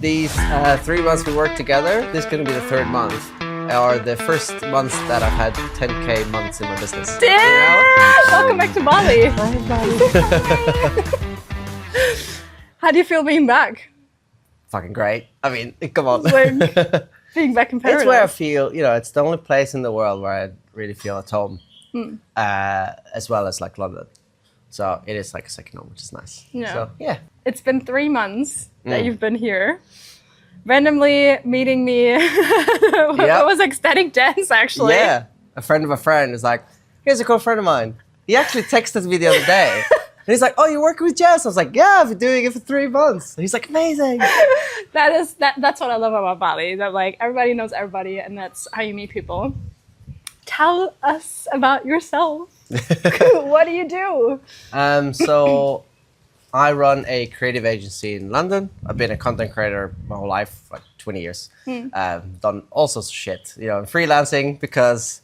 these 3 months we worked together, this is going to be the third month. Or the first months that I've had 10K months in my business. Damn! You know? Welcome back to Bali. Hi, Bali. How do you feel being back? Fucking great. I mean, come on. Like, being back in paradise. It's where I feel, it's the only place in the world where I really feel at home. As well as like London. So it is like a second home, which is nice. Yeah. So, yeah. It's been 3 months that you've been here. Randomly meeting me. It was ecstatic dance, actually. Yeah. A friend of a friend is like, here's a cool friend of mine. He actually texted me the other day. And he's like, oh, you're working with Jess? I was like, yeah, I've been doing it for 3 months. And he's like, amazing. That's what I love about Bali. That like everybody knows everybody, and that's how you meet people. Tell us about yourself. What do you do? So I run a creative agency in London. I've been a content creator my whole life, like 20 years. Done all sorts of shit, freelancing because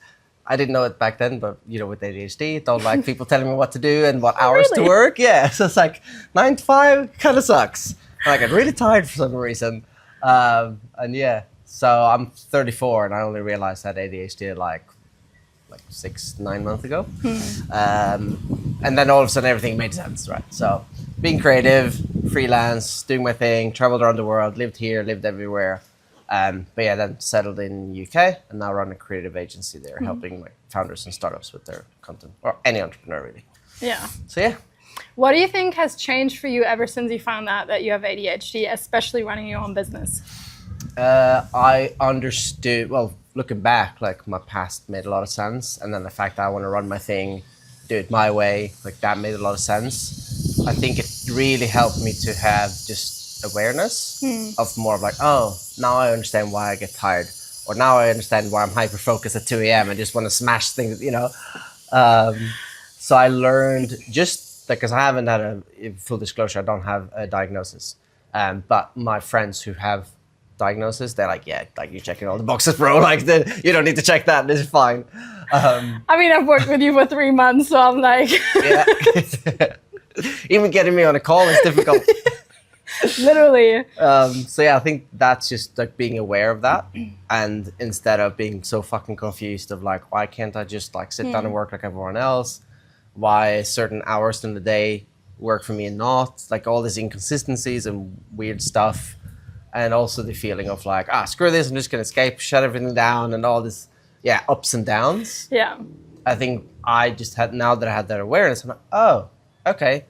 I didn't know it back then, but with ADHD, don't like people telling me what to do and what hours to work. Yeah, so it's like 9 to 5 kind of sucks. And I get really tired for some reason. So I'm 34 and I only realized that ADHD like 6-9 months ago. And then all of a sudden everything made sense, right? So being creative, freelance, doing my thing, traveled around the world, lived here, lived everywhere. Then settled in UK and now run a creative agency there, helping like founders and startups with their content, or any entrepreneur really. Yeah. So yeah. What do you think has changed for you ever since you found out that you have ADHD, especially running your own business? I understood, looking back, like my past made a lot of sense. And then the fact that I want to run my thing, do it my way, like that made a lot of sense. I think it really helped me to have just awareness of more of like, oh, now I understand why I get tired. Or now I understand why I'm hyper-focused at 2 a.m. and just want to smash things, So I learned just, because I haven't had full disclosure, I don't have a diagnosis. But my friends who have diagnosis, they're like, yeah, like you're checking all the boxes, bro. Like, you don't need to check that. This is fine. I mean, I've worked with you for 3 months, so I'm like... Yeah. Even getting me on a call is difficult. Literally. So yeah, I think that's just like being aware of that. And instead of being so fucking confused of like, why can't I just like sit down and work like everyone else? Why certain hours in the day work for me and not? Like all these inconsistencies and weird stuff. And also the feeling of like, screw this, I'm just gonna escape, shut everything down, and all this, ups and downs. Yeah. I think I just had, now that I had that awareness, I'm like, oh, okay.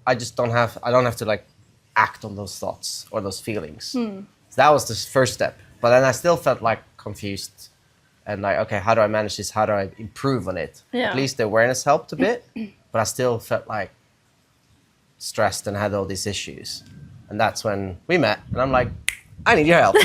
I don't have to like act on those thoughts or those feelings. So that was the first step. But then I still felt like confused and like, okay, how do I manage this? How do I improve on it? Yeah. At least the awareness helped a bit, but I still felt like stressed and had all these issues. And that's when we met and I'm like, I need your help.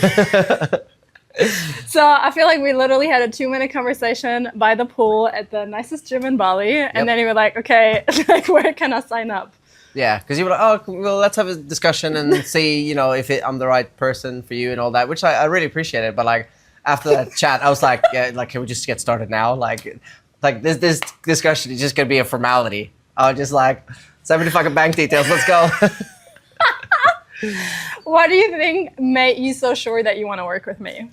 So I feel like we literally had a 2-minute conversation by the pool at the nicest gym in Bali. And then you were like, okay, like where can I sign up? Yeah, because you were like, oh, well, let's have a discussion and see, if I'm the right person for you and all that, which I really appreciated. But like after that chat, I was like, yeah, like can we just get started now? Like this discussion is just gonna be a formality. I was just like, send me the fucking bank details, let's go. What do you think made you so sure that you want to work with me?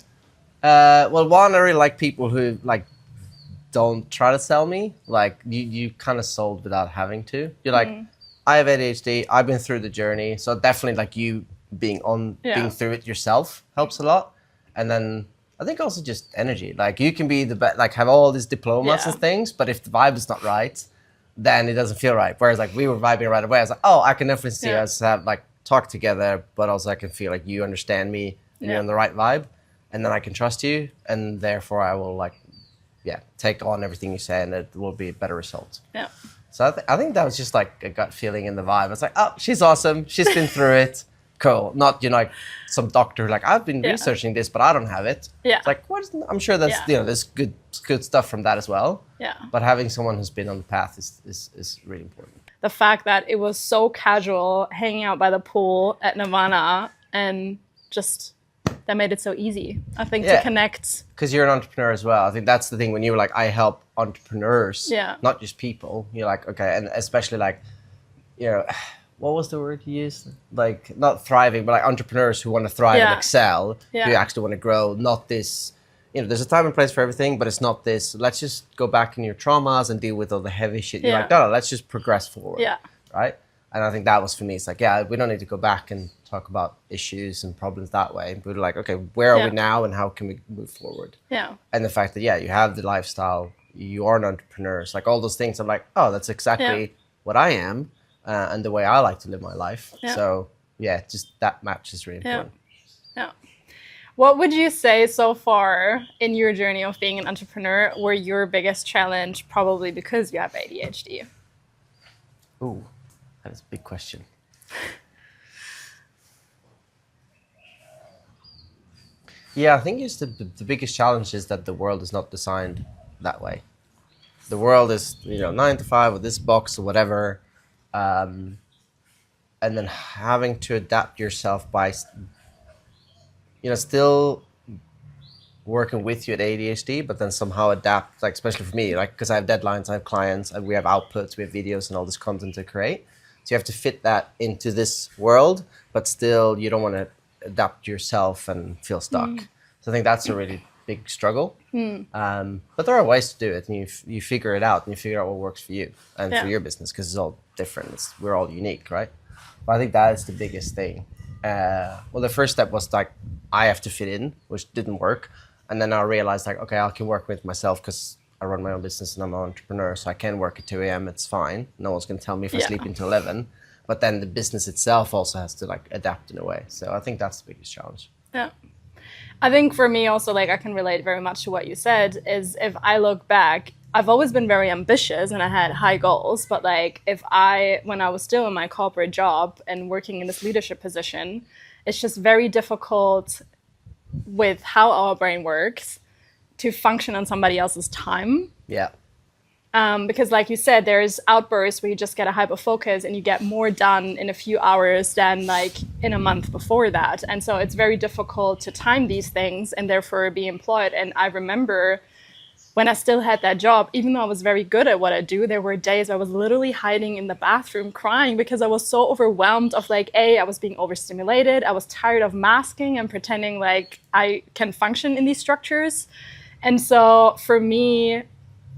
One, I really like people who like don't try to sell me. Like you kind of sold without having to. You're like, I have ADHD. I've been through the journey, so definitely like you being through it yourself helps a lot. And then I think also just energy. Like you can be the best, like have all these diplomas and things, but if the vibe is not right, then it doesn't feel right. Whereas like we were vibing right away. I was like, oh, I can definitely see us have like talk together, but also I can feel like you understand me and you're on the right vibe, and then I can trust you, and therefore I will like, take on everything you say, and it will be a better result. Yeah. So I think that was just like a gut feeling in the vibe. I was like, oh, she's awesome. She's been through it. Cool. Not, like some doctor like, I've been researching this, but I don't have it. Yeah. It's like, I'm sure that's, there's good stuff from that as well. Yeah. But having someone who's been on the path is really important. The fact that it was so casual, hanging out by the pool at Nirvana, and just that made it so easy, I think, to connect. Because you're an entrepreneur as well. I think that's the thing when you were like, I help entrepreneurs, not just people. You're like, okay, and especially like, what was the word you used? Like not thriving, but like entrepreneurs who want to thrive and excel, who actually want to grow. Not this, there's a time and place for everything, but it's not this. Let's just go back in your traumas and deal with all the heavy shit. You're like, no, let's just progress forward. Yeah. Right. And I think that was for me. It's like, we don't need to go back and talk about issues and problems that way. We're like, okay, where are we now, and how can we move forward? Yeah. And the fact that you have the lifestyle, you are an entrepreneur. It's like all those things. I'm like, oh, that's exactly what I am. And the way I like to live my life. Yeah. So, just that match is really important. Yeah. What would you say so far in your journey of being an entrepreneur were your biggest challenge, probably because you have ADHD? Ooh, that is a big question. I think it's the biggest challenge is that the world is not designed that way. The world is, 9 to 5 with this box or whatever. And then having to adapt yourself by, still working with you at ADHD, but then somehow adapt, like especially for me, like because I have deadlines, I have clients, and we have outputs, we have videos and all this content to create. So you have to fit that into this world, but still you don't want to adapt yourself and feel stuck. So I think that's a really big struggle. But there are ways to do it, and you figure it out, and you figure out what works for you and for your business, because it's all different. We're all unique, right? But I think that is the biggest thing. The first step was like, I have to fit in, which didn't work. And then I realized like, okay, I can work with myself because I run my own business and I'm an entrepreneur. So I can work at 2 a.m. It's fine. No one's going to tell me if I sleep until 11. But then the business itself also has to like adapt in a way. So I think that's the biggest challenge. Yeah. I think for me also, like I can relate very much to what you said, is if I look back, I've always been very ambitious and I had high goals. But like when I was still in my corporate job and working in this leadership position, it's just very difficult with how our brain works to function on somebody else's time. Yeah. Because like you said, there's outbursts where you just get a hyper focus and you get more done in a few hours than like in a month before that. And so it's very difficult to time these things and therefore be employed. And I remember when I still had that job, even though I was very good at what I do, there were days I was literally hiding in the bathroom crying because I was so overwhelmed of like, I was being overstimulated. I was tired of masking and pretending like I can function in these structures. And so for me,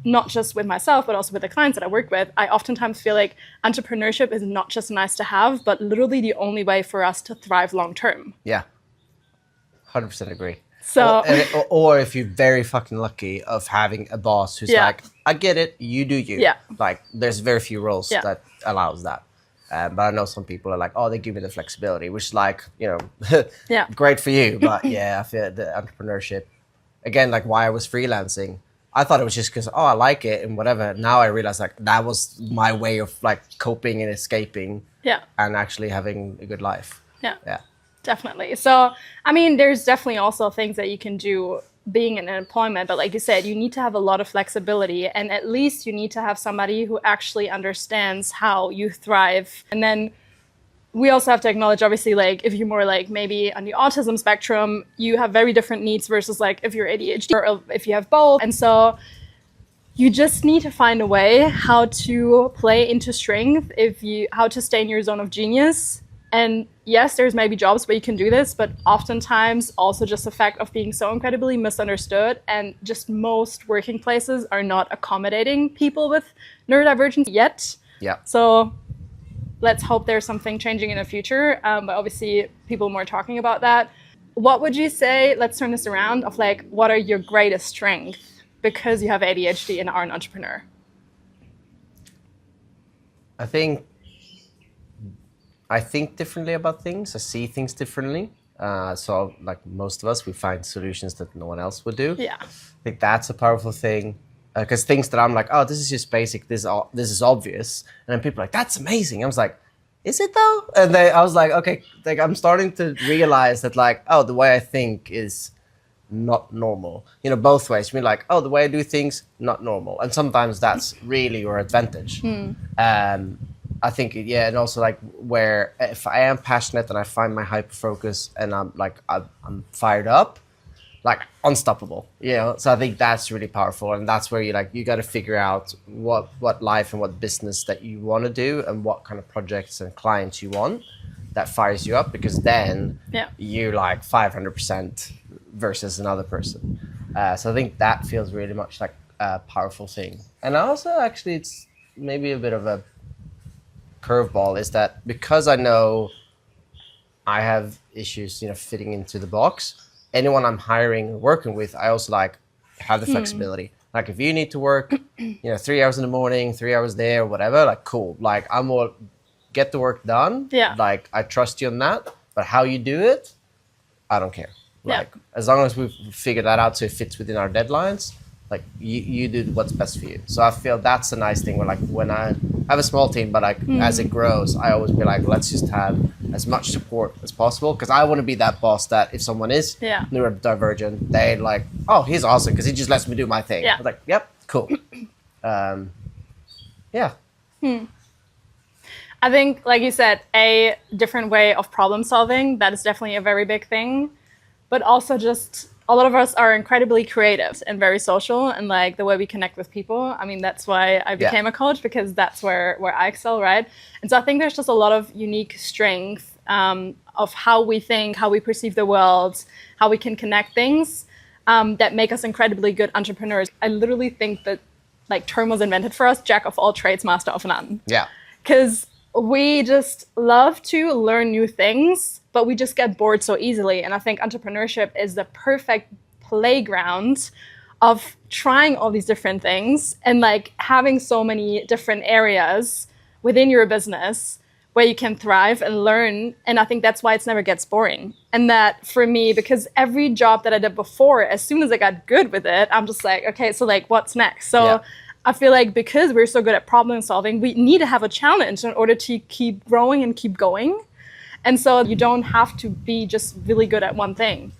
not just with myself, but also with the clients that I work with, I oftentimes feel like entrepreneurship is not just nice to have, but literally the only way for us to thrive long term. Yeah, 100% agree. So, or if you're very fucking lucky of having a boss who's like, I get it, you do you. Yeah. Like, there's very few roles that allows that. But I know some people are like, they give me the flexibility, which is like, great for you. But I feel the entrepreneurship, again, like why I was freelancing, I thought it was just because, I like it and whatever. Now I realize like that was my way of like coping and escaping and actually having a good life. Yeah. Definitely. So, I mean, there's definitely also things that you can do being in employment, but like you said, you need to have a lot of flexibility, and at least you need to have somebody who actually understands how you thrive. And then we also have to acknowledge, obviously, like if you're more like maybe on the autism spectrum, you have very different needs versus like if you're ADHD or if you have both. And so you just need to find a way how to play into strength, how to stay in your zone of genius. And yes, there's maybe jobs where you can do this, but oftentimes also just the fact of being so incredibly misunderstood, and just most working places are not accommodating people with neurodivergence yet. Yeah. So let's hope there's something changing in the future. But obviously people more talking about that. What would you say, let's turn this around, of like, what are your greatest strengths because you have ADHD and are an entrepreneur? I think differently about things. I see things differently. So like most of us, we find solutions that no one else would do. Yeah. I think that's a powerful thing. Because things that I'm like, this is just basic. This is obvious. And then people are like, that's amazing. I was like, is it though? And I was like, okay, like I'm starting to realize that like, the way I think is not normal. Both ways. I mean, like, the way I do things, not normal. And sometimes that's really your advantage. I think, and also like where if I am passionate and I find my hyper focus and I'm fired up, like unstoppable, you know. So I think that's really powerful, and that's where you got to figure out what life and what business that you want to do, and what kind of projects and clients you want that fires you up, because then you like 500% versus another person. So I think that feels really much like a powerful thing. And also, actually, it's maybe a bit of a curveball, is that because I know I have issues, you know, fitting into the box, anyone I'm hiring or working with, I also like have the flexibility. Like if you need to work, you know, 3 hours in the morning, 3 hours there, whatever, like cool. Like I'm all get the work done. Yeah. Like I trust you on that, but how you do it, I don't care. Like as long as we figure that out so it fits within our deadlines, like you do what's best for you. So I feel that's a nice thing where like when I have a small team, but like as it grows, I always be like, let's just have as much support as possible, because I want to be that boss that if someone is neurodivergent, they like, oh, he's awesome because he just lets me do my thing. I was like, yep, cool. I think, like you said, a different way of problem solving, that is definitely a very big thing. But also just a lot of us are incredibly creative and very social, and like the way we connect with people. I mean, that's why I became a coach, because that's where I excel, right? And so I think there's just a lot of unique strength of how we think, how we perceive the world, how we can connect things that make us incredibly good entrepreneurs. I literally think that like term was invented for us, jack of all trades, master of none. Yeah. Because we just love to learn new things, but we just get bored so easily. And I think entrepreneurship is the perfect playground of trying all these different things and like having so many different areas within your business where you can thrive and learn. And I think that's why it never gets boring. And that for me, because every job that I did before, as soon as I got good with it, I'm just like, okay, so like what's next? So I feel like because we're so good at problem solving, we need to have a challenge in order to keep growing and keep going. And so you don't have to be just really good at one thing.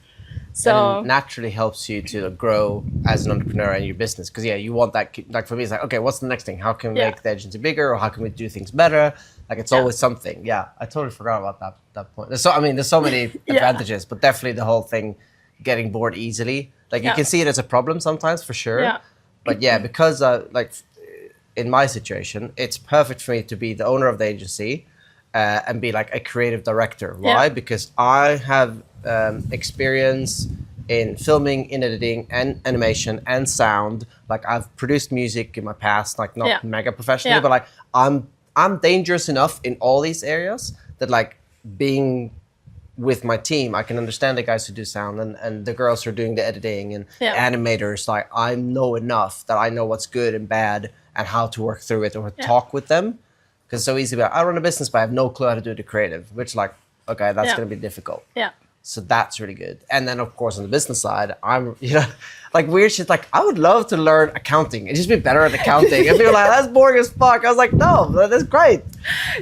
So and it naturally helps you to grow as an entrepreneur in your business. Because you want that, like for me, it's like, okay, what's the next thing? How can we make the agency bigger, or how can we do things better? Like it's always something. Yeah, I totally forgot about that point. There's so many advantages, but definitely the whole thing, getting bored easily. Like you can see it as a problem sometimes, for sure. Yeah. But because like in my situation, it's perfect for me to be the owner of the agency and be like a creative director. Why? Because I have experience in filming, in editing, and animation and sound. Like I've produced music in my past, like not mega professionally, but like I'm dangerous enough in all these areas that like being with my team, I can understand the guys who do sound and the girls who are doing the editing and animators. Like I know enough that I know what's good and bad and how to work through it or talk with them. Because it's so easy. I run a business, but I have no clue how to do the creative, which like, okay, that's going to be difficult. Yeah. So that's really good. And then of course on the business side, I'm, like weird shit. Like I would love to learn accounting and just be better at accounting. And people are like, that's boring as fuck. I was like, no, that's great.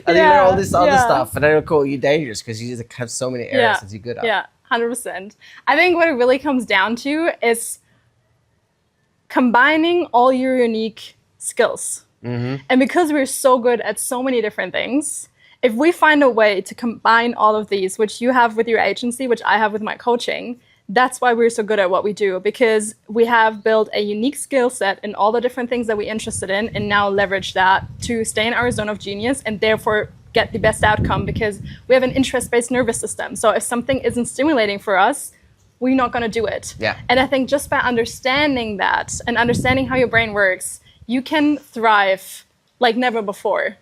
And you learn all this other stuff. And then it'll call you dangerous because you just have so many areas that you're good at. Yeah, 100%. I think what it really comes down to is combining all your unique skills. Mm-hmm. And because we're so good at so many different things, if we find a way to combine all of these, which you have with your agency, which I have with my coaching, that's why we're so good at what we do, because we have built a unique skill set in all the different things that we're interested in and now leverage that to stay in our zone of genius and therefore get the best outcome, because we have an interest-based nervous system. So if something isn't stimulating for us, we're not going to do it. Yeah. And I think just by understanding that and understanding how your brain works, you can thrive like never before.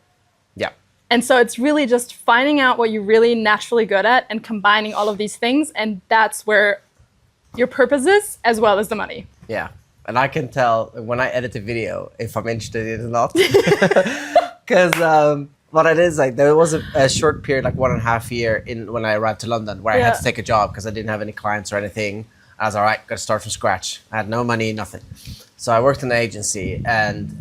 Yeah. And so it's really just finding out what you're really naturally good at and combining all of these things. And that's where your purpose is, as well as the money. Yeah. And I can tell when I edit a video if I'm interested in it or not. Because what it is, like there was a short period, like 1.5 years when I arrived to London, where I had to take a job because I didn't have any clients or anything. I was all right, got to start from scratch. I had no money, nothing. So I worked in an agency, and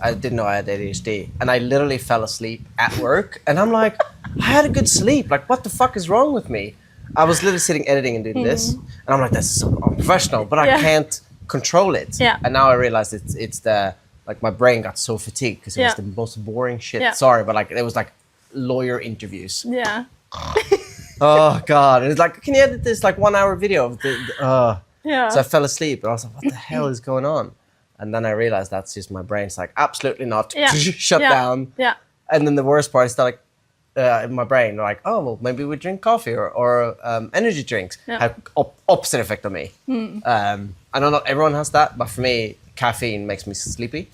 I didn't know I had ADHD, and I literally fell asleep at work, and I'm like, I had a good sleep. Like, what the fuck is wrong with me? I was literally sitting editing and doing this, and I'm like, that's so unprofessional, but I can't control it. Yeah. And now I realize it's like my brain got so fatigued because it was the most boring shit. Sorry, but like it was like lawyer interviews. Yeah. Oh God. And it's like, can you edit this like 1 hour video of Yeah. So I fell asleep and I was like, what the hell is going on? And then I realized that's just my brain's like, absolutely not. Yeah. Shut Yeah. down. Yeah. And then the worst part is that like, in my brain, like, oh, well, maybe we drink coffee or energy drinks Yeah. have opposite effect on me. I know not everyone has that, but for me, caffeine makes me sleepy.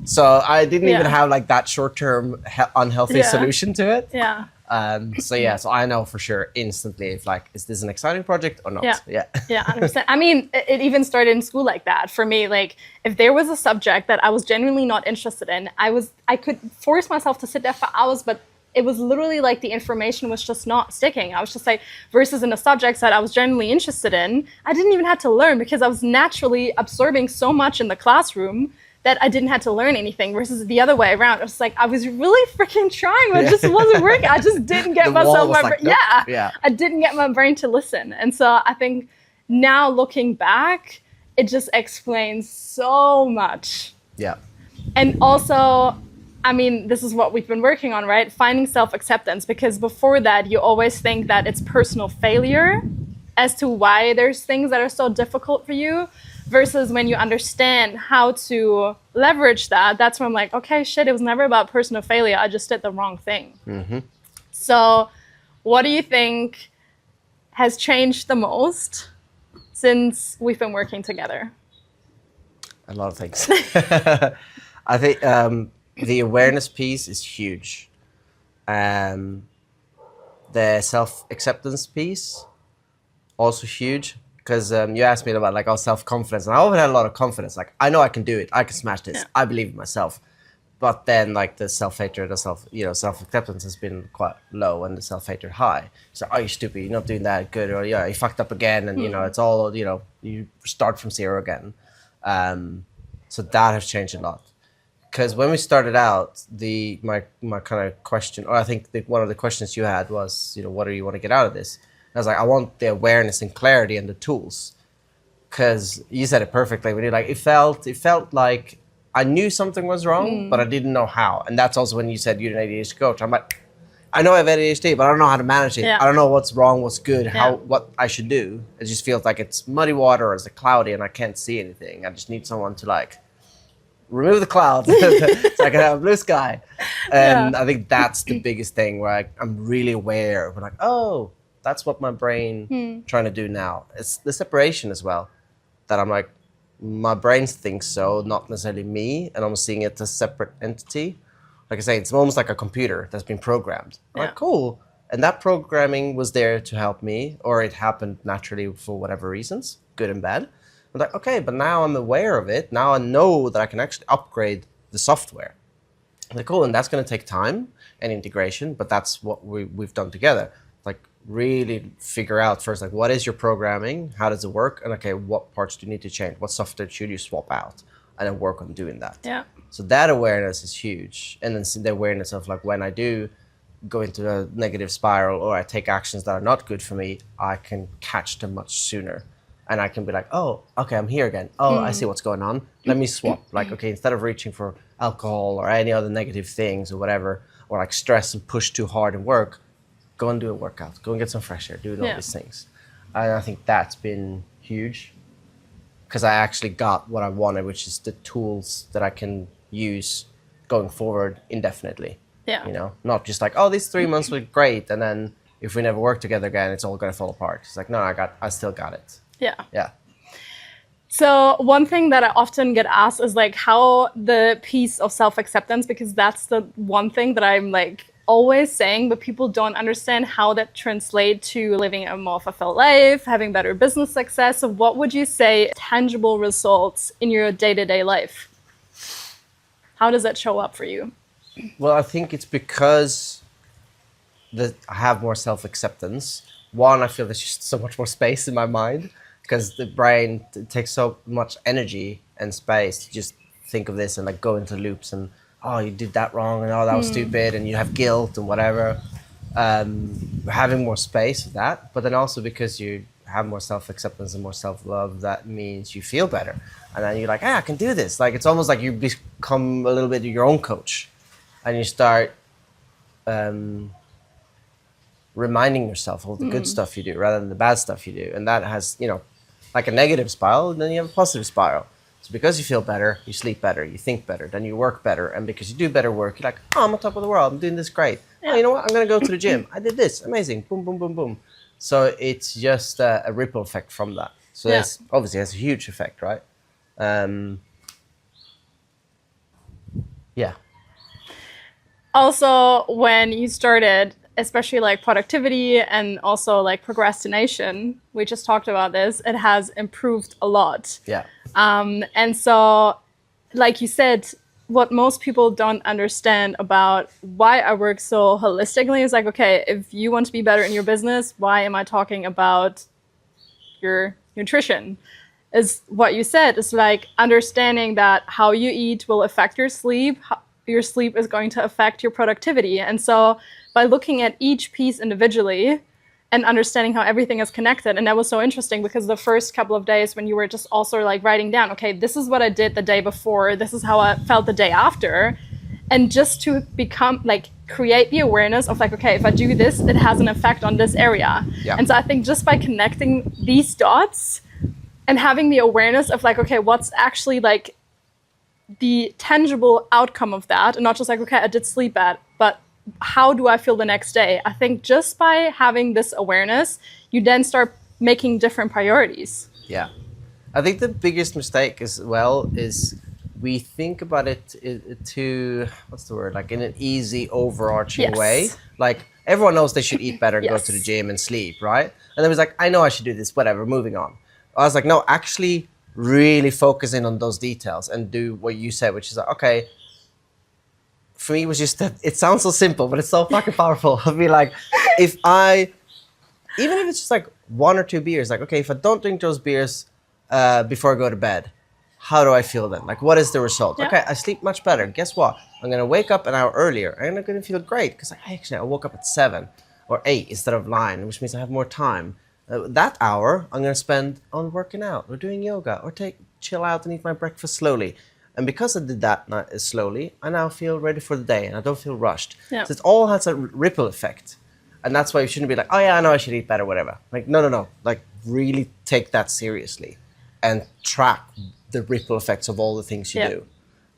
So I didn't even have like that short-term unhealthy solution to it. Yeah. So I know for sure instantly if like, is this an exciting project or not? Yeah. Yeah, 100%. I mean, it even started in school like that. For me, like if there was a subject that I was genuinely not interested in, I could force myself to sit there for hours, but it was literally like the information was just not sticking. I was just like, versus in the subjects that I was genuinely interested in, I didn't even have to learn because I was naturally absorbing so much in the classroom that I didn't have to learn anything, versus the other way around. It was like I was really freaking trying, but it just wasn't working. I just didn't get myself my brain. Yeah. I didn't get my brain to listen. And so I think now looking back, it just explains so much. Yeah. And also, I mean, this is what we've been working on, right? Finding self-acceptance, because before that, you always think that it's personal failure as to why there's things that are so difficult for you. Versus when you understand how to leverage that, that's when I'm like, okay, shit, it was never about personal failure. I just did the wrong thing. Mm-hmm. So what do you think has changed the most since we've been working together? A lot of things. I think the awareness piece is huge. The self-acceptance piece, also huge. Because you asked me about like self-confidence, and I always had a lot of confidence. Like I know I can do it, I can smash this. I believe in myself. But then like the self-hatred, self-acceptance has been quite low, and the self-hatred high. So oh, you're stupid, you're not doing that good, or you fucked up again, and it's all you start from zero again. So that has changed a lot. Because when we started out, my kind of question, or I think one of the questions you had was, what do you want to get out of this? I was like, I want the awareness and clarity and the tools, because you said it perfectly. When you like, it felt like I knew something was wrong, but I didn't know how. And that's also when you said you're an ADHD coach. I'm like, I know I have ADHD, but I don't know how to manage it. I don't know what's wrong, what's good, what I should do. It just feels like it's muddy water or it's cloudy and I can't see anything. I just need someone to like remove the clouds so I can have a blue sky. And I think that's the biggest thing where I'm really aware. We're like, oh, that's what my brain trying to do now. It's the separation as well, that I'm like, my brain thinks so, not necessarily me, and I'm seeing it as a separate entity. Like I say, it's almost like a computer that's been programmed. I'm like, cool. And that programming was there to help me, or it happened naturally for whatever reasons, good and bad. I'm like, okay, but now I'm aware of it. Now I know that I can actually upgrade the software. I'm like, cool, and that's going to take time and integration, but that's what we've done together. Like, really figure out first, like, what is your programming? How does it work? And okay, what parts do you need to change? What software should you swap out? And then work on doing that. Yeah. So that awareness is huge. And then the awareness of like, when I do go into a negative spiral or I take actions that are not good for me, I can catch them much sooner. And I can be like, oh, okay, I'm here again. Oh, I see what's going on. Let me swap. Like, okay, instead of reaching for alcohol or any other negative things or whatever, or like stress and push too hard and work, go and do a workout. Go and get some fresh air. Do all these things. And I think that's been huge, because I actually got what I wanted, which is the tools that I can use going forward indefinitely. Yeah. Not just like, oh, these 3 months were great, and then if we never work together again, it's all gonna fall apart. It's like, no, I still got it. Yeah. Yeah. So one thing that I often get asked is like how the piece of self-acceptance, because that's the one thing that I'm like always saying, but people don't understand how that translates to living a more fulfilled life, having better business success. So what would you say tangible results in your day-to-day life? How does that show up for you? Well, I think it's because I have more self-acceptance. One, I feel there's just so much more space in my mind, because the brain takes so much energy and space to just think of this and like go into loops and, oh, you did that wrong, and oh, that was stupid, and you have guilt and whatever. Having more space for that, but then also because you have more self-acceptance and more self-love, that means you feel better. And then you're like, I can do this. Like, it's almost like you become a little bit your own coach, and you start reminding yourself of the good stuff you do rather than the bad stuff you do. And that has, like a negative spiral, and then you have a positive spiral. So because you feel better, you sleep better, you think better, then you work better. And because you do better work, you're like, oh, I'm on top of the world. I'm doing this great. Yeah. Oh, you know what? I'm going to go to the gym. I did this. Amazing. Boom, boom, boom, boom. So it's just a ripple effect from that. So this obviously has a huge effect, right? Yeah. Also, when you started, especially like productivity and also like procrastination, we just talked about this, it has improved a lot. Yeah. And so, like you said, what most people don't understand about why I work so holistically is like, okay, if you want to be better in your business, why am I talking about your nutrition? Is what you said, is like understanding that how you eat will affect your sleep. Your sleep is going to affect your productivity. And so by looking at each piece individually and understanding how everything is connected, and that was so interesting because the first couple of days when you were just also like writing down, okay, this is what I did the day before, this is how I felt the day after, and just to become like create the awareness of like, okay, if I do this, it has an effect on this area. Yeah. And so I think just by connecting these dots and having the awareness of like, okay, what's actually like the tangible outcome of that, and not just like, okay, I did sleep bad, but how do I feel the next day? I think just by having this awareness, you then start making different priorities. Yeah. I think the biggest mistake as well is we think about it to, what's the word, like in an easy overarching way. Like everyone knows they should eat better and go to the gym and sleep, right? And then it was like, I know I should do this, whatever, moving on. I was like, no, actually really focusing on those details and do what you said, which is like, okay, for me it was just that it sounds so simple, but it's so fucking powerful. I'd be like, even if it's just like 1 or 2 beers, like, okay, if I don't drink those beers before I go to bed, how do I feel then? Like, what is the result? Okay, I sleep much better. Guess what? I'm going to wake up an hour earlier and I'm going to feel great because I woke up at 7 or 8 instead of 9, which means I have more time. That hour I'm going to spend on working out or doing yoga or chill out and eat my breakfast slowly. And because I did that slowly, I now feel ready for the day and I don't feel rushed. Yeah. So it all has a ripple effect. And that's why you shouldn't be like, oh yeah, I know I should eat better, whatever. Like, no. Like, really take that seriously and track the ripple effects of all the things you do.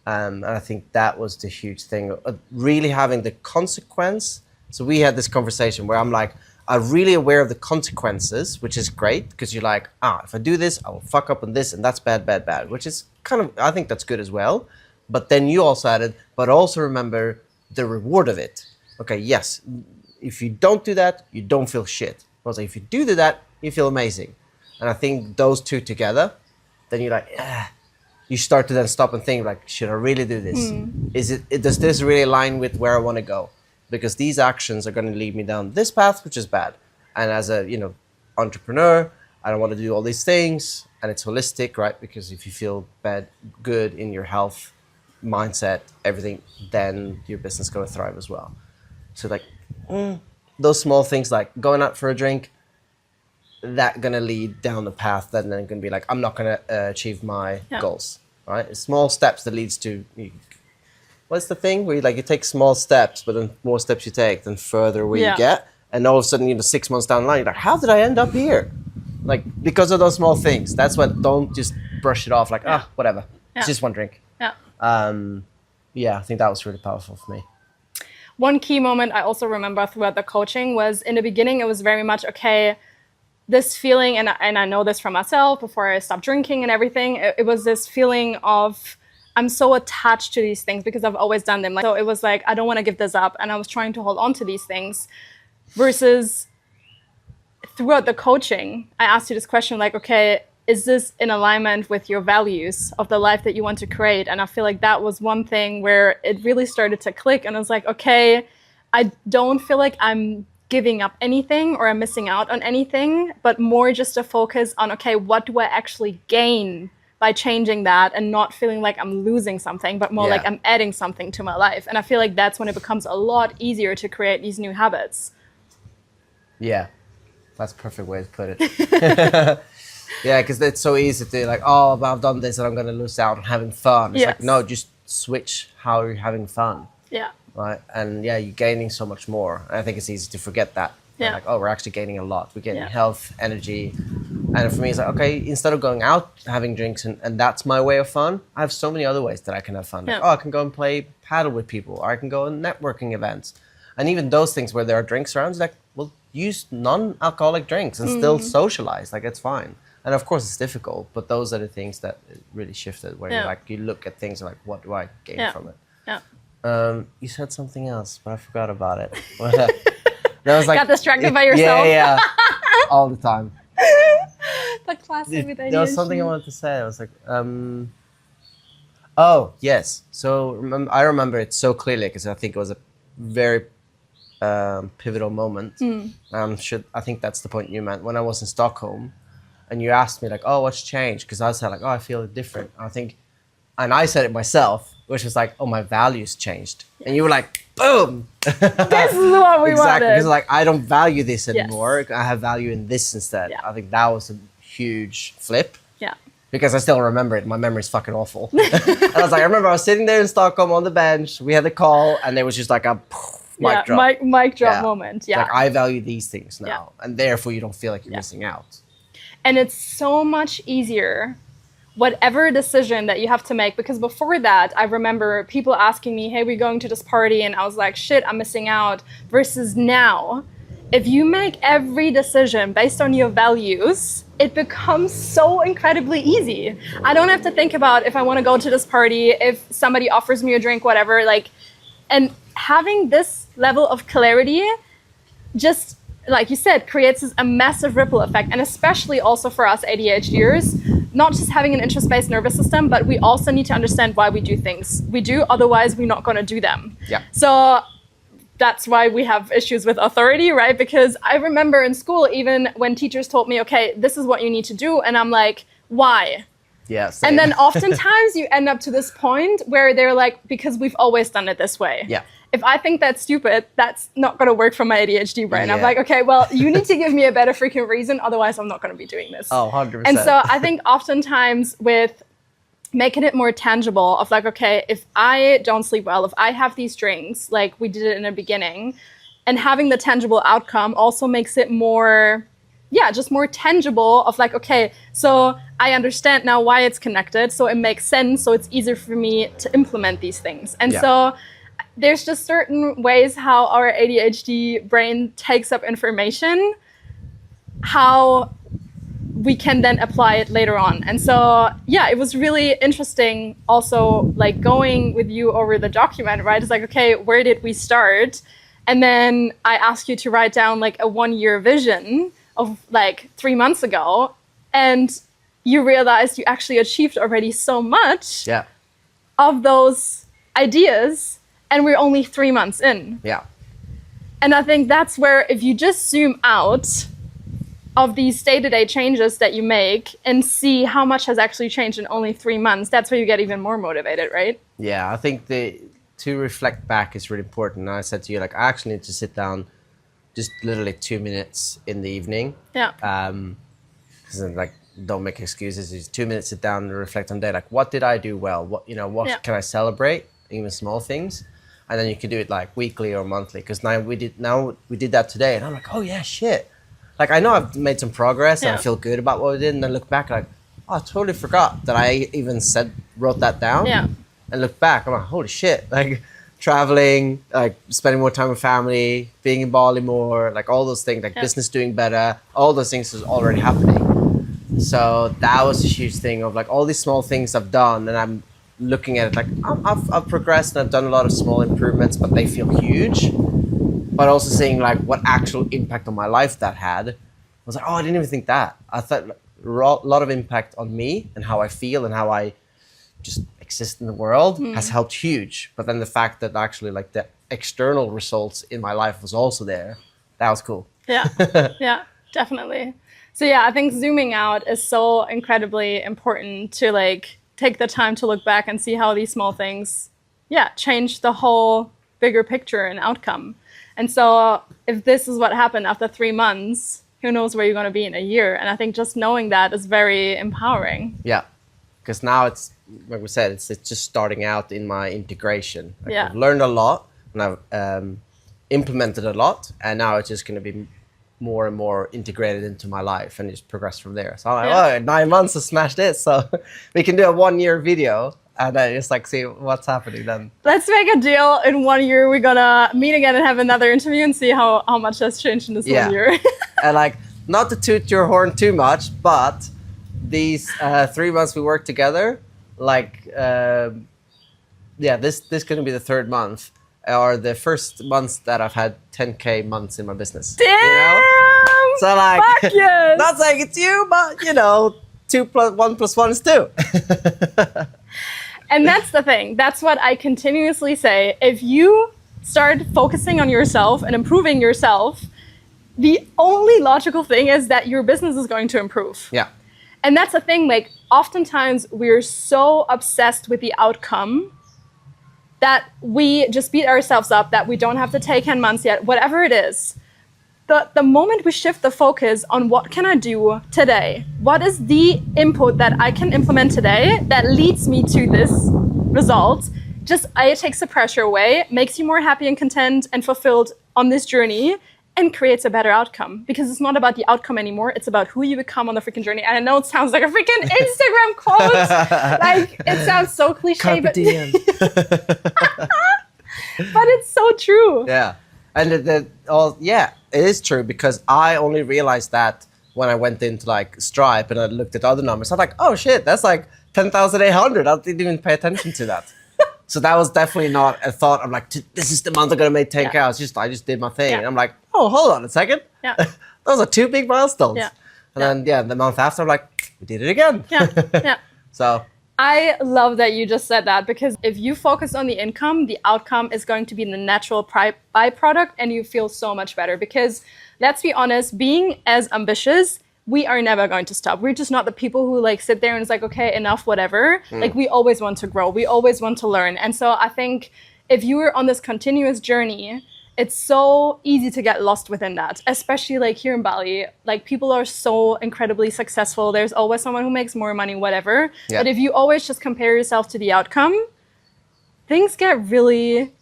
And I think that was the huge thing, really having the consequence. So we had this conversation where I'm like, I'm really aware of the consequences, which is great because you're like, if I do this, I will fuck up on this, and that's bad, which is kind of, I think that's good as well. But then you also added, but also remember the reward of it. Okay, yes, if you don't do that, you don't feel shit. Also, if you do that, you feel amazing. And I think those two together, then you're like, you start to then stop and think like, should I really do this? Does this really align with where I want to go? Because these actions are going to lead me down this path, which is bad. And as a entrepreneur, I don't want to do all these things, and it's holistic, right? Because if you feel good in your health, mindset, everything, then your business is going to thrive as well. So like those small things, like going out for a drink, that going to lead down the path that then going to be like, I'm not going to achieve my goals, right? It's small steps that leads to. What's the thing where you take small steps, but then more steps you take, then further where you get, and all of a sudden, 6 months down the line, you're like, how did I end up here? Like, because of those small things. That's why don't just brush it off like, whatever. It's just one drink. Yeah. I think that was really powerful for me. One key moment I also remember throughout the coaching was in the beginning, it was very much, okay, this feeling, and I know this from myself before I stopped drinking and everything, it was this feeling of, I'm so attached to these things because I've always done them. So it was like, I don't want to give this up. And I was trying to hold on to these things. Versus throughout the coaching, I asked you this question like, okay, is this in alignment with your values of the life that you want to create? And I feel like that was one thing where it really started to click. And I was like, okay, I don't feel like I'm giving up anything or I'm missing out on anything, but more just a focus on, okay, what do I actually gain by changing that and not feeling like I'm losing something, but more like I'm adding something to my life. And I feel like that's when it becomes a lot easier to create these new habits. Yeah, that's a perfect way to put it. Yeah, because it's so easy to like, oh, I've done this and I'm going to lose out on having fun. It's like, no, just switch how you're having fun. Yeah. Right? And you're gaining so much more. And I think it's easy to forget that Yeah. Like, oh, we're actually gaining a lot. We're getting Yeah. health, energy. And for me, it's like, okay, instead of going out, having drinks, and that's my way of fun, I have so many other ways that I can have fun. Like, Yeah. oh, I can go and play paddle with people, or I can go on networking events. And even those things where there are drinks around, it's like, well, use non-alcoholic drinks and still socialize. Like, it's fine. And of course, it's difficult, but those are the things that really shifted, where Yeah. you're like, you look at things and like, what do I gain from it? Yeah. You said something else, but I forgot about it. That was like, Got distracted by yourself. Yeah, all the time. The classic with ADHD. There was something I wanted to say. I was like, oh yes. So I remember it so clearly because I think it was a very pivotal moment. I think that's the point you meant when I was in Stockholm, and you asked me like, oh, what's changed? Because I said like, oh, I feel different. And I said it myself, which was like, oh, my values changed. And you were like, boom. This is what we exactly. wanted. Because like, I don't value this anymore. I have value in this instead. Yeah. I think that was a huge flip. Yeah. Because I still remember it. My memory's fucking awful. And I was like, I remember I was sitting there in Stockholm on the bench. We had the call, and it was just like a mic drop. Mic drop moment. Yeah. Like, I value these things now. Yeah. And therefore, you don't feel like you're missing out. And it's so much easier, whatever decision that you have to make, because before that, I remember people asking me, hey, we're going to this party, and I was like, shit, I'm missing out, versus now, if you make every decision based on your values, it becomes so incredibly easy. I don't have to think about if I want to go to this party, if somebody offers me a drink, whatever, like, and having this level of clarity just, like you said, creates a massive ripple effect. And especially also for us ADHDers, not just having an interest-based nervous system, but we also need to understand why we do things we do, otherwise we're not going to do them. Yeah. So that's why we have issues with authority, right? Because I remember in school, even when teachers told me, okay, this is what you need to do, and I'm like, why? Yeah, same. And then oftentimes you end up to this point where they're like, because we've always done it this way. Yeah. If I think that's stupid, that's not going to work for my ADHD brain. Yeah. I'm like, okay, well, you need to give me a better freaking reason. Otherwise, I'm not going to be doing this. Oh, 100%. And so I think oftentimes with making it more tangible of like, okay, if I don't sleep well, if I have these drinks, like we did it in the beginning, and having the tangible outcome also makes it more, just more tangible of like, okay, so I understand now why it's connected. So it makes sense. So it's easier for me to implement these things. And so there's just certain ways how our ADHD brain takes up information, how we can then apply it later on. And so, it was really interesting also like going with you over the document, right? It's like, okay, where did we start? And then I asked you to write down like a 1-year vision of like 3 months ago. And you realized you actually achieved already so much of those ideas. And we're only 3 months in. Yeah. And I think that's where if you just zoom out of these day-to-day changes that you make and see how much has actually changed in only 3 months, that's where you get even more motivated, right? Yeah, I think to reflect back is really important. And I said to you, like, I actually need to sit down just literally 2 minutes in the evening. Yeah. Because like, don't make excuses. Just 2 minutes, sit down and reflect on the day. Like, what did I do well? What can I celebrate? Even small things. And then you could do it like weekly or monthly. Because now we did that today, and I'm like, oh yeah, shit. Like, I know I've made some progress and I feel good about what we did, and then look back like, oh, I totally forgot that I even wrote that down. Yeah. And look back, I'm like, holy shit. Like, traveling, like spending more time with family, being in Bali more, like all those things, like business doing better, all those things is already happening. So that was a huge thing of like all these small things I've done, and I'm looking at it like I've progressed and I've done a lot of small improvements, but they feel huge. But also seeing like what actual impact on my life that had. I was like, oh, I didn't even think that. I thought a lot of impact on me and how I feel and how I just exist in the world has helped huge. But then the fact that actually like the external results in my life was also there, that was cool. Yeah, yeah, definitely. So yeah, I think zooming out is so incredibly important to like take the time to look back and see how these small things, change the whole bigger picture and outcome. And so if this is what happened after 3 months, who knows where you're going to be in a year? And I think just knowing that is very empowering. Yeah, because now it's, like we said, it's just starting out in my integration. Like I've learned a lot and I've implemented a lot, and now it's just going to be more and more integrated into my life and just progressed from there. So I'm like, oh, 9 months to smash this. So we can do a 1 year video and then just like see what's happening then. Let's make a deal. In 1 year, we're gonna meet again and have another interview and see how much has changed in this 1 year. And like, not to toot your horn too much, but these 3 months we worked together, like, this gonna be the third month, or the first months that I've had 10K months in my business. Damn! You know? So like, fuck yes. Not saying it's you, but you know, 1 + 1 is 2. And that's the thing. That's what I continuously say. If you start focusing on yourself and improving yourself, the only logical thing is that your business is going to improve. Yeah. And that's the thing, like, oftentimes we're so obsessed with the outcome that we just beat ourselves up, that we don't have to take 10 months yet, whatever it is. The moment we shift the focus on what can I do today, what is the input that I can implement today that leads me to this result, just it takes the pressure away, makes you more happy and content and fulfilled on this journey, and creates a better outcome. Because it's not about the outcome anymore, it's about who you become on the freaking journey. And I know it sounds like a freaking Instagram quote. Like, it sounds so cliche, but but it's so true. Yeah. And it is true, because I only realized that when I went into like Stripe and I looked at other numbers. I'm like, oh shit, that's like 10,800. I didn't even pay attention to that. So that was definitely not a thought. I'm like, this is the month I'm gonna make 10K. I just did my thing. And I'm like, oh, hold on a second. Yeah. Those are 2 big milestones. Yeah. And then the month after, I'm like, we did it again. Yeah. So I love that you just said that, because if you focus on the income, the outcome is going to be the natural byproduct, and you feel so much better. Because let's be honest, being as ambitious, we are never going to stop. We're just not the people who like sit there and it's like, okay, enough, whatever. Like, we always want to grow. We always want to learn. And so I think if you are on this continuous journey, it's so easy to get lost within that, especially like here in Bali. Like, people are so incredibly successful. There's always someone who makes more money, whatever. Yeah. But if you always just compare yourself to the outcome, things get really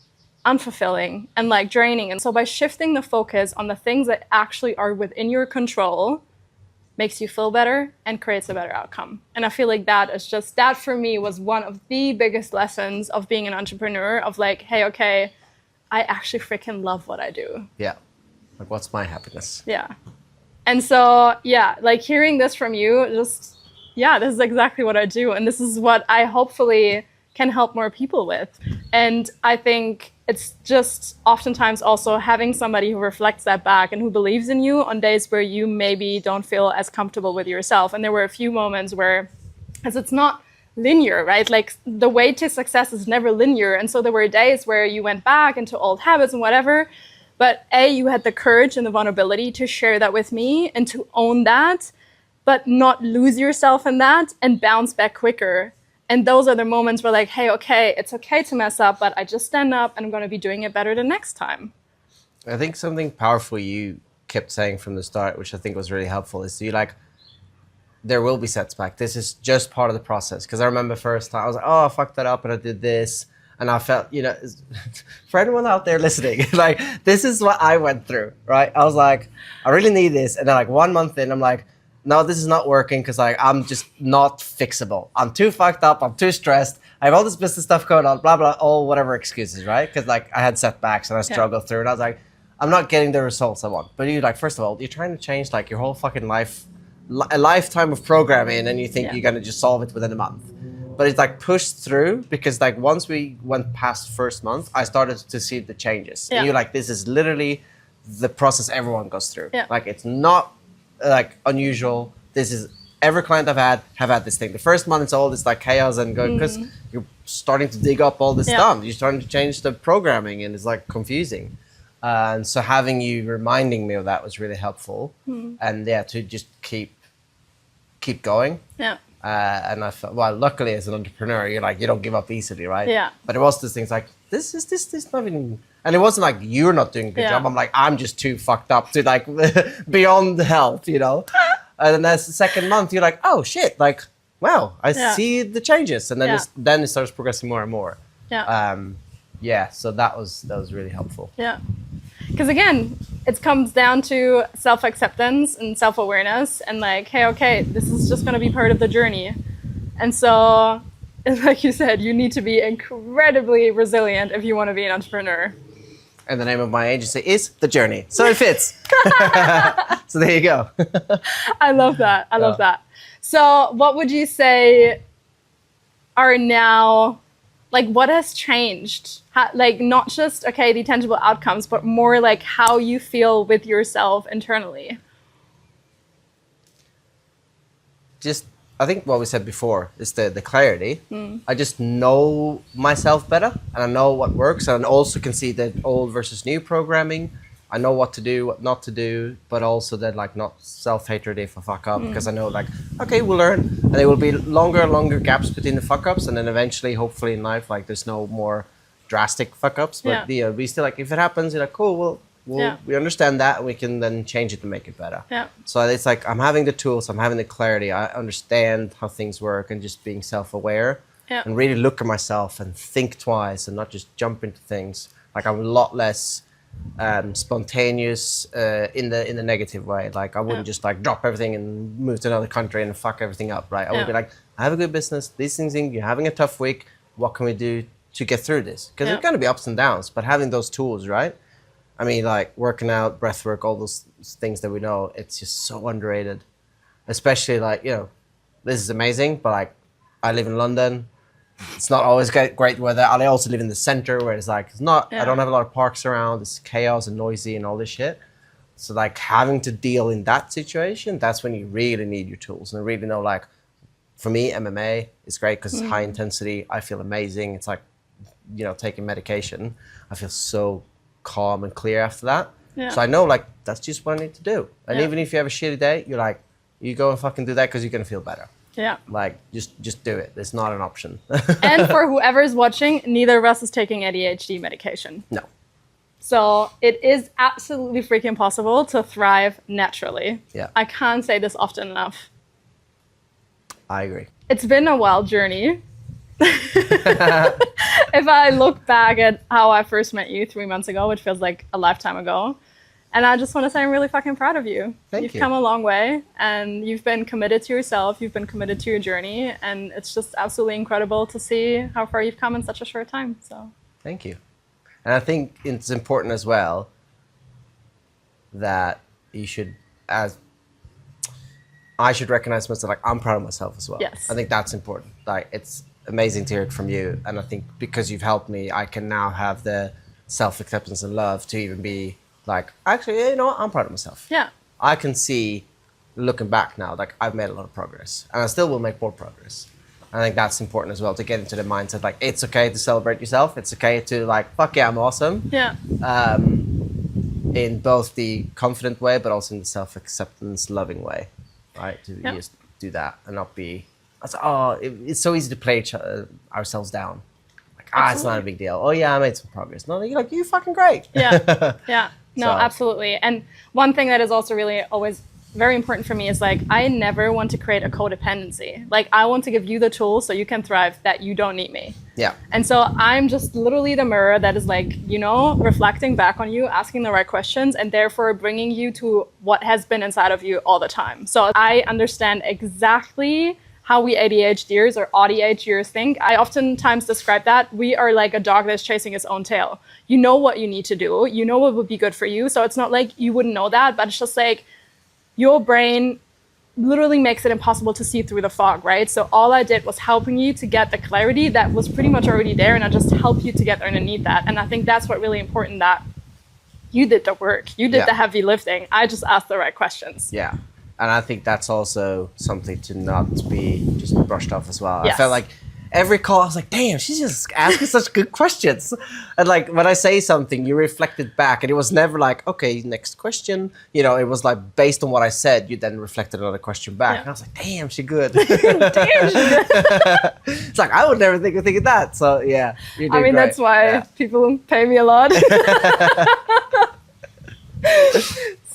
unfulfilling and like draining. And so by shifting the focus on the things that actually are within your control, makes you feel better and creates a better outcome. And I feel like that for me was one of the biggest lessons of being an entrepreneur, of like, hey, okay, I actually freaking love what I do. Yeah. Like, what's my happiness? Yeah. And so, yeah, like hearing this from you, this is exactly what I do. And this is what I hopefully can help more people with. And I think it's just oftentimes also having somebody who reflects that back and who believes in you on days where you maybe don't feel as comfortable with yourself. And there were a few moments where, as it's not linear, right? Like, the way to success is never linear. And so there were days where you went back into old habits and whatever, but you had the courage and the vulnerability to share that with me and to own that, but not lose yourself in that and bounce back quicker. And those are the moments where like, hey, okay, it's okay to mess up, but I just stand up and I'm going to be doing it better the next time. I think something powerful you kept saying from the start, which I think was really helpful, is you like, there will be setbacks. This is just part of the process. Because I remember first time I was like, oh, I fucked that up and I did this. And I felt, you know, for anyone out there listening, like, this is what I went through, right? I was like, I really need this. And then like 1 month in, I'm like, no, this is not working, because like, I'm just not fixable. I'm too fucked up. I'm too stressed. I have all this business stuff going on, blah, blah, all whatever excuses, right? Because like, I had setbacks and I struggled through. And I was like, I'm not getting the results I want. But you like, first of all, you're trying to change like your whole fucking life, a lifetime of programming, and you think you're going to just solve it within a month. But it's like pushed through, because like once we went past first month, I started to see the changes. And you're like, this is literally the process everyone goes through. Like, it's not like unusual. This is, every client have had this thing. The first month it's all this like chaos and going, because you're starting to dig up all this stuff. You're starting to change the programming and it's like confusing. And so having you reminding me of that was really helpful. And to just keep going. And I felt, well, luckily as an entrepreneur, you're like, you don't give up easily, right? But it was this things like, this not even, and it wasn't like you're not doing a good job. I'm like, I'm just too fucked up to like beyond health, you know? And then as the second month, you're like, oh shit, like, wow, I see the changes. And then it starts progressing more and more. So that was really helpful. Because again, it comes down to self-acceptance and self-awareness and like, hey, okay, this is just going to be part of the journey. And so, like you said, you need to be incredibly resilient if you want to be an entrepreneur. And the name of my agency is The Journey. So it fits. So there you go. I love that. I love that. So what would you say are now, like, what has changed? Like, not just, okay, the tangible outcomes, but more like how you feel with yourself internally. Just, I think what we said before is the clarity. I just know myself better, and I know what works, and I also can see the old versus new programming. I know what to do, what not to do, but also that like not self-hatred if I fuck up, because I know like, okay, we'll learn, and there will be longer and longer gaps between the fuck ups, and then eventually, hopefully in life, like there's no more drastic fuck ups, but we still like, if it happens, you're like, cool, we understand that, and we can then change it to make it better. So it's like, I'm having the tools, I'm having the clarity, I understand how things work, and just being self-aware and really look at myself and think twice and not just jump into things. Like I'm a lot less spontaneous in the negative way. Like I wouldn't just like drop everything and move to another country and fuck everything up, right? I would be like, I have a good business, these things, you're having a tough week, what can we do to get through this? Because there's going to be ups and downs, but having those tools, right? I mean, like working out, breath work, all those things that we know, it's just so underrated. Especially like, you know, this is amazing, but like I live in London. It's not always great weather. I also live in the center where it's like, it's not, I don't have a lot of parks around. It's chaos and noisy and all this shit. So like having to deal in that situation, that's when you really need your tools and really know, like, for me, MMA is great because it's high intensity. I feel amazing. It's like, you know, taking medication. I feel so calm and clear after that. So I know like, that's just what I need to do. And even if you have a shitty day, you're like, you go and fucking do that because you're going to feel better. Like, just do it. It's not an option. And for whoever's watching, neither of us is taking ADHD medication. No. So it is absolutely freaking possible to thrive naturally. I can't say this often enough. I agree. It's been a wild journey. If I look back at how I first met you 3 months ago, which feels like a lifetime ago, and I just want to say I'm really fucking proud of you. You've come a long way, and you've been committed to yourself. You've been committed to your journey, and it's just absolutely incredible to see how far you've come in such a short time. So thank you. And I think it's important as well that you should, I should recognize myself, like I'm proud of myself as well. I think that's important. Like it's amazing to hear it from you, and I think because you've helped me, I can now have the self-acceptance and love to even be like, actually, you know what? I'm proud of myself. I can see, looking back now, like I've made a lot of progress, and I still will make more progress. I think that's important as well, to get into the mindset, like it's okay to celebrate yourself. It's okay to like, fuck yeah, I'm awesome. In both the confident way, but also in the self-acceptance, loving way, right? To just do that and not be, it's so easy to play ourselves down. Like, it's not a big deal. Oh yeah, I made some progress. No, you're like, you're fucking great. No, absolutely. And one thing that is also really always very important for me is like, I never want to create a codependency. Like I want to give you the tools so you can thrive, that you don't need me. And so I'm just literally the mirror that is like, you know, reflecting back on you, asking the right questions, and therefore bringing you to what has been inside of you all the time. So I understand exactly how we ADHDers or ADHDers think. I oftentimes describe that we are like a dog that's chasing its own tail. You know what you need to do. You know what would be good for you. So it's not like you wouldn't know that, but it's just like your brain literally makes it impossible to see through the fog, right? So all I did was helping you to get the clarity that was pretty much already there, and I just helped you to get underneath that. And I think that's what really important, that you did the work. You did the heavy lifting. I just asked the right questions. And I think that's also something to not be just brushed off as well. I felt like every call, I was like, damn, she's just asking such good questions. And like, when I say something, you reflected back, and it was never like, okay, next question. You know, it was like, based on what I said, you then reflected another question back. And I was like, damn, she good. Damn, she good. It's like, I would never think of that. So yeah, you did great. That's why people pay me a lot.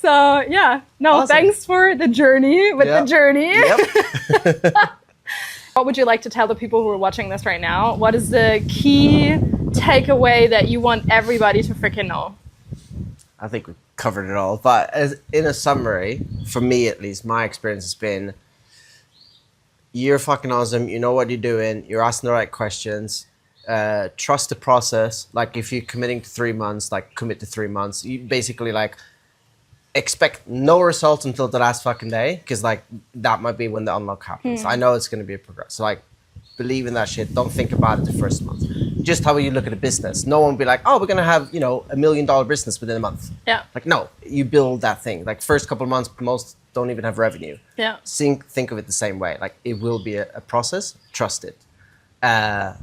So yeah, awesome. Thanks for the journey with the journey. What would you like to tell the people who are watching this right now? What is the key takeaway that you want everybody to freaking know? I think we covered it all. But in a summary, for me at least, my experience has been, you're fucking awesome. You know what you're doing. You're asking the right questions. Trust the process. Like if you're committing to 3 months, like commit to 3 months. You basically like expect no results until the last fucking day, because like that might be when the unlock happens. I know it's going to be a progress. So like believe in that shit. Don't think about it the first month. Just how you look at a business. No one will be like, oh, we're going to have, you know, $1 million business within a month. Yeah. Like, no, you build that thing. Like first couple of months, most don't even have revenue. Yeah. Think of it the same way. Like it will be a process. Trust it. And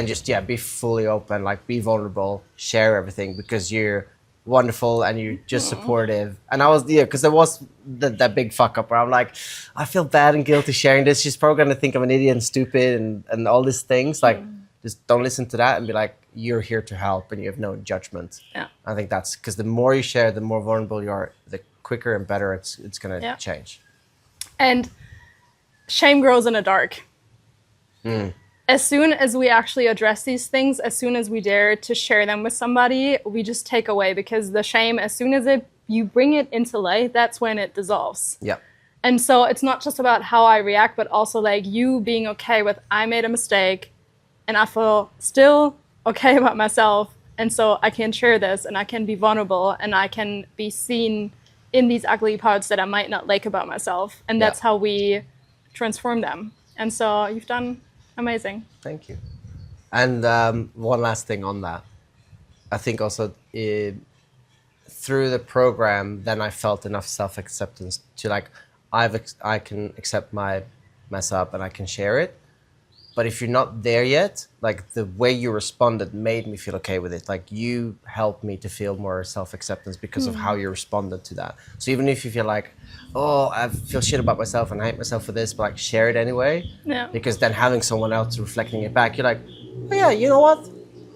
just, yeah, be fully open, like be vulnerable, share everything, because you're wonderful and you're just supportive. And I was, yeah, because there was that big fuck up where I'm like, I feel bad and guilty sharing this. She's probably going to think I'm an idiot and stupid and all these things. Like, just don't listen to that and be like, you're here to help and you have no judgment. Yeah. I think that's, because the more you share, the more vulnerable you are, the quicker and better it's going to change. And shame grows in the dark. As soon as we actually address these things, as soon as we dare to share them with somebody, we just take away, because the shame, as soon as you bring it into light, that's when it dissolves. Yeah. And so it's not just about how I react, but also like you being okay with, I made a mistake and I feel still okay about myself. And so I can share this and I can be vulnerable and I can be seen in these ugly parts that I might not like about myself. And that's how we transform them. And so you've done amazing. Thank you. And one last thing on that. I think also through the program, then I felt enough self-acceptance to like, I can accept my mess up and I can share it. But if you're not there yet, like the way you responded made me feel okay with it. Like you helped me to feel more self-acceptance because of how you responded to that. So even if you feel like, oh, I feel shit about myself and I hate myself for this, but like share it anyway. Yeah. Because then having someone else reflecting it back, you're like, oh yeah, you know what?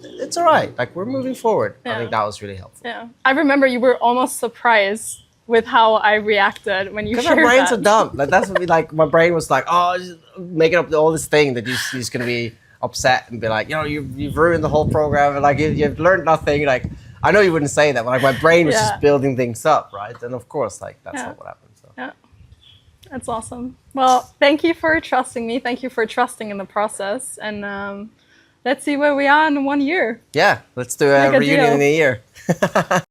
It's all right. Like we're moving forward. Yeah. I think that was really helpful. Yeah. I remember you were almost surprised with how I reacted when you shared that. Because my brain's so dumb. Like that's what like my brain was like, oh, just making up all this thing that you're just gonna be upset and be like, you know, you've ruined the whole program and like you've learned nothing. Like I know you wouldn't say that, but like my brain was just building things up, right? And of course, like that's not what happened. So. Yeah, that's awesome. Well, thank you for trusting me. Thank you for trusting in the process. And let's see where we are in 1 year. Yeah, let's do a reunion in a year.